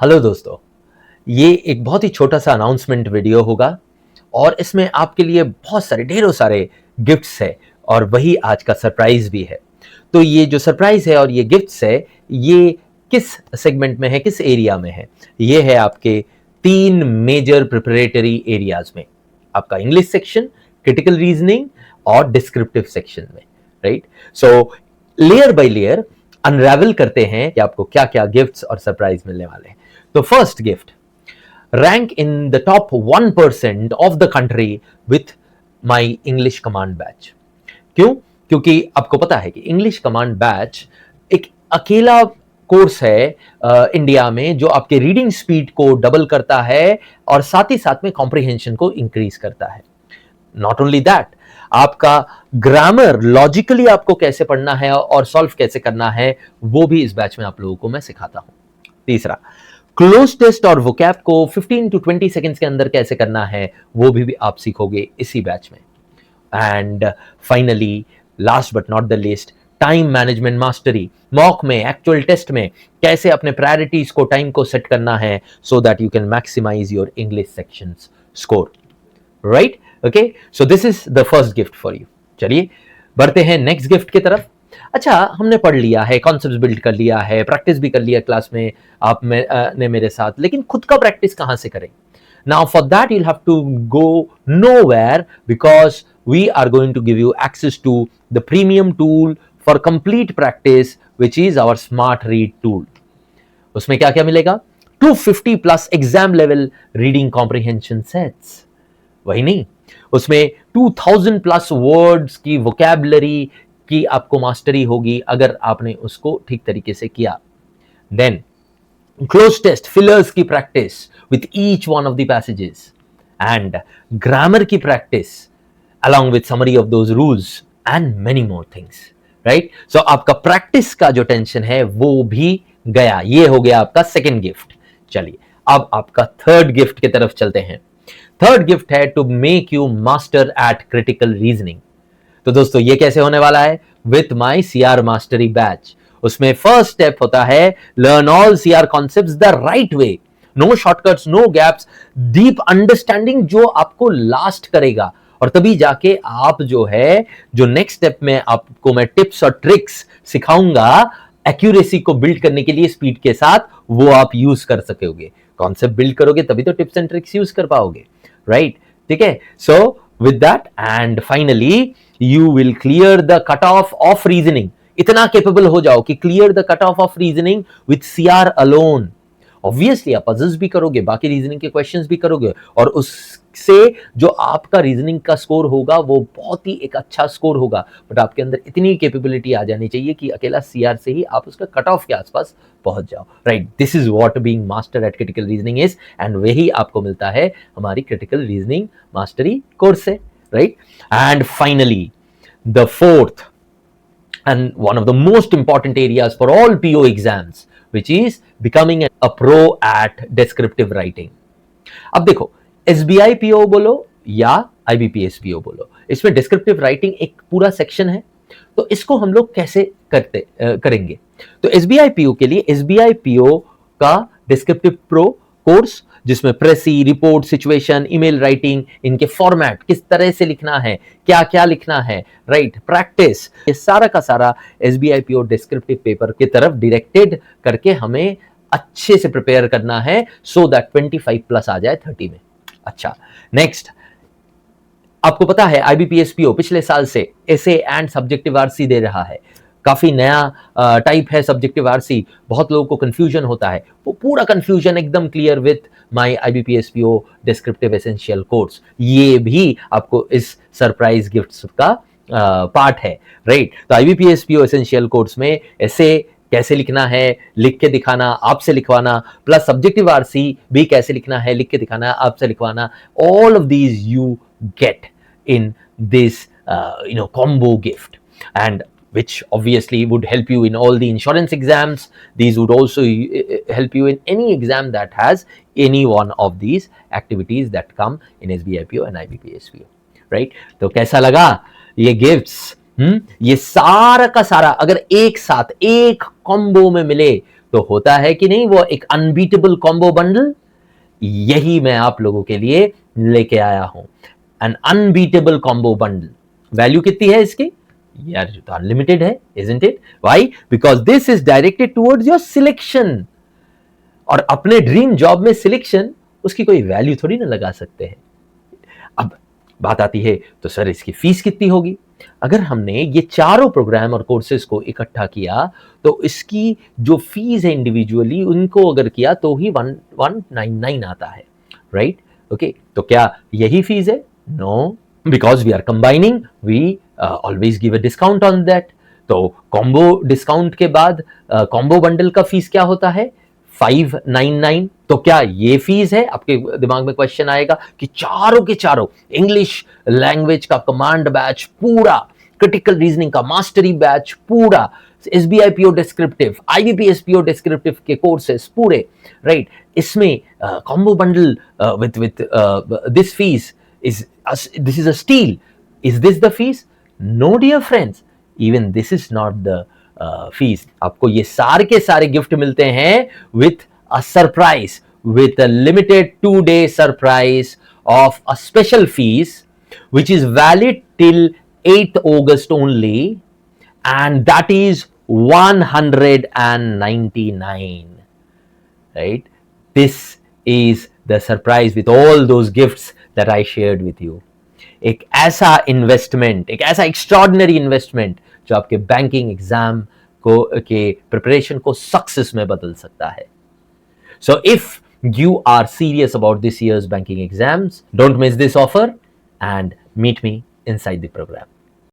Hello दोस्तों, ये एक बहुत ही छोटा सा अनाउंसमेंट वीडियो होगा और इसमें आपके लिए बहुत सारे ढेरों सारे गिफ्ट्स है और वही आज का सरप्राइज भी है। तो ये जो सरप्राइज है और ये गिफ्ट्स है, ये किस सेगमेंट में है, किस एरिया में है? ये है आपके 3 मेजर प्रिपरेटरी एरियाज में, आपका इंग्लिश सेक्शन, क्रिटिकल रीजनिंग और डिस्क्रिप्टिव सेक्शन में, right? So layer by layer अनरेवल करते हैं कि आपको क्या क्या गिफ्ट्स और सरप्राइज मिलने वाले हैं। तो first gift, rank in the top 1% of the country with my English command batch. क्यों? क्योंकि आपको पता है कि इंग्लिश कमांड बैच एक अकेला कोर्स है इंडिया में जो आपके रीडिंग स्पीड को डबल करता है और साथ ही साथ में कॉम्प्रिहेंशन को इंक्रीज करता है। नॉट ओनली दैट, आपका ग्रामर लॉजिकली आपको कैसे पढ़ना है और सॉल्व कैसे करना है वो भी इस बैच में आप लोगों को मैं सिखाता हूं। तीसरा, क्लोज टेस्ट और वोकैब को 15 to 20 सेकेंड्स के अंदर कैसे करना है वो भी आप सीखोगे इसी बैच में। And finally, last but not the least, time management mastery, mock में, एक्चुअल टेस्ट में कैसे अपने प्रायोरिटीज को, टाइम को सेट करना है so that you can maximise your English section score, right? Okay, so this is the first gift for you. चलिए बढ़ते हैं नेक्स्ट गिफ्ट की तरफ। अच्छा, हमने पढ़ लिया है, कॉन्सेप्ट्स बिल्ड कर लिया है, प्रैक्टिस भी कर लिया क्लास में आप ने मेरे साथ, लेकिन खुद का प्रैक्टिस कहां से करें? Now for that you'll have to go nowhere because we are going to give you access to the premium tool for complete practice which is our smart read tool. उसमें क्या क्या मिलेगा? 250 plus exam level reading comprehension sets. वही नहीं, उसमें 2000 plus words की vocabulary की आपको मास्टरी होगी अगर आपने उसको ठीक तरीके से किया। देन क्लोज टेस्ट, फिलर्स की practice with each one of the passages and grammar की practice along with summary of those rules and many more things, right? So आपका प्रैक्टिस का जो टेंशन है वो भी गया। ये हो गया आपका सेकेंड गिफ्ट। चलिए अब आपका थर्ड गिफ्ट की तरफ चलते हैं। थर्ड गिफ्ट है to make you master at critical reasoning. तो दोस्तों ये कैसे होने वाला है? With my CR mastery batch. उसमें फर्स्ट स्टेप होता है learn all CR concepts the right way, no shortcuts, no gaps, deep understanding जो आपको लास्ट करेगा और तभी जाके आप जो है, जो नेक्स्ट स्टेप में आपको मैं टिप्स और ट्रिक्स सिखाऊंगा एक्यूरेसी को बिल्ड करने के लिए स्पीड के साथ, वो आप यूज कर सकोगे। कॉन्सेप्ट बिल्ड करोगे तभी तो टिप्स एंड ट्रिक्स यूज कर पाओगे, राइट? ठीक है, so with that and finally you will clear the cutoff of reasoning. इतना capable हो जाओ कि clear the cutoff of reasoning with CR alone. Obviously आप puzzles भी करोगे, बाकी रीजनिंग के क्वेश्चंस भी करोगे और उससे जो आपका रीजनिंग का स्कोर होगा वो बहुत ही एक अच्छा स्कोर होगा। बट आपके अंदर इतनी कैपेबिलिटी आ जानी चाहिए कि अकेला सीआर से ही आप उसका कट ऑफ के आसपास पहुंच जाओ, right? This is what being master at critical reasoning is, and वही आपको मिलता है हमारी क्रिटिकल रीजनिंग मास्टरी कोर्स से, right? And finally, the fourth and one of the most important areas for all PO exams, which is becoming a pro at descriptive writing. अब देखो, SBI PO बोलो या IBPS PO बोलो, इसमें descriptive writing एक पूरा section है। तो इसको हम लोग कैसे करेंगे? तो SBI PO के लिए SBI PO का descriptive pro कोर्स, जिसमें प्रेसी, रिपोर्ट, सिचुएशन, ईमेल राइटिंग, इनके फॉर्मेट किस तरह से लिखना है, क्या क्या लिखना है, राइट, प्रैक्टिस, ये सारा का सारा SBI PO डिस्क्रिप्टिव पेपर की तरफ डायरेक्टेड करके हमें अच्छे से प्रिपेयर करना है सो दैट 25 प्लस आ जाए 30 में। अच्छा, नेक्स्ट, आपको पता है IBPS PO पिछले साल से एसे एंड सब्जेक्टिव आरसी दे रहा है। काफी नया टाइप है सब्जेक्टिव आरसी, बहुत लोगों को कंफ्यूजन होता है, वो पूरा कंफ्यूजन एकदम clear with my IBPS PO descriptive essential course. ये भी आपको इस सरप्राइज गिफ्ट्स का पार्ट है, राइट? तो IBPS PO एसेंशियल कोर्स में ऐसे कैसे लिखना है, लिख के दिखाना, आपसे लिखवाना, प्लस सब्जेक्टिव आरसी भी कैसे लिखना है, लिख के दिखाना, आपसे लिखवाना, all of these you get in this combo gift, and which obviously would help you in all the insurance exams. These would also help you in any exam that has any one of these activities that come in SBI PO and IBPS PO, right? तो कैसा लगा ये gifts? ये सारा का सारा अगर एक साथ एक कॉम्बो में मिले तो होता है कि नहीं वो एक अनबीटेबल कॉम्बो बंडल? यही मैं आप लोगों के लिए लेके आया हूं, an unbeatable combo bundle. Value कितनी है इसकी? यार तो अनलिमिटेड है, isn't it? Why? Because this is directed towards your selection, और अपने ड्रीम जॉब में सिलेक्शन, उसकी कोई वैल्यू थोड़ी ना लगा सकते हैं। अब बात आती है तो सर इसकी फीस कितनी होगी? अगर हमने ये चारों प्रोग्राम और कोर्सेज को इकट्ठा किया तो इसकी जो फीस है इंडिविजुअली उनको अगर किया तो ही 1199 आता है, राइट? ओके, तो क्या यही फीस है? No, because we are combining, we always give a discount on that. तो कॉम्बो डिस्काउंट के बाद कॉम्बो बंडल का फीस क्या होता है? 599। तो क्या ये फीस है? आपके दिमाग में क्वेश्चन आएगा कि चारों के चारों इंग्लिश लैंग्वेज का कमांड बैच पूरा, क्रिटिकल रीजनिंग का मास्टरी बैच पूरा, SBI PO descriptive, IBPS PO descriptive के कोर्सेस पूरे, राइट, इसमें combo bundle with this fees is, this is a steal. Is this the fees? No dear friends, even this is not the fees. आपको ये सारे के सारे gift मिलते हैं with a surprise, with a limited 2-day surprise of a special fees which is valid till 8th August only, and that is 199, right? This is the surprise with all those gifts that I shared with you. एक ऐसा investment, एक ऐसा extraordinary investment जो आपके banking exam को के preparation को success में बदल सकता है। So if you are serious about this year's banking exams, don't miss this offer and meet me inside the program.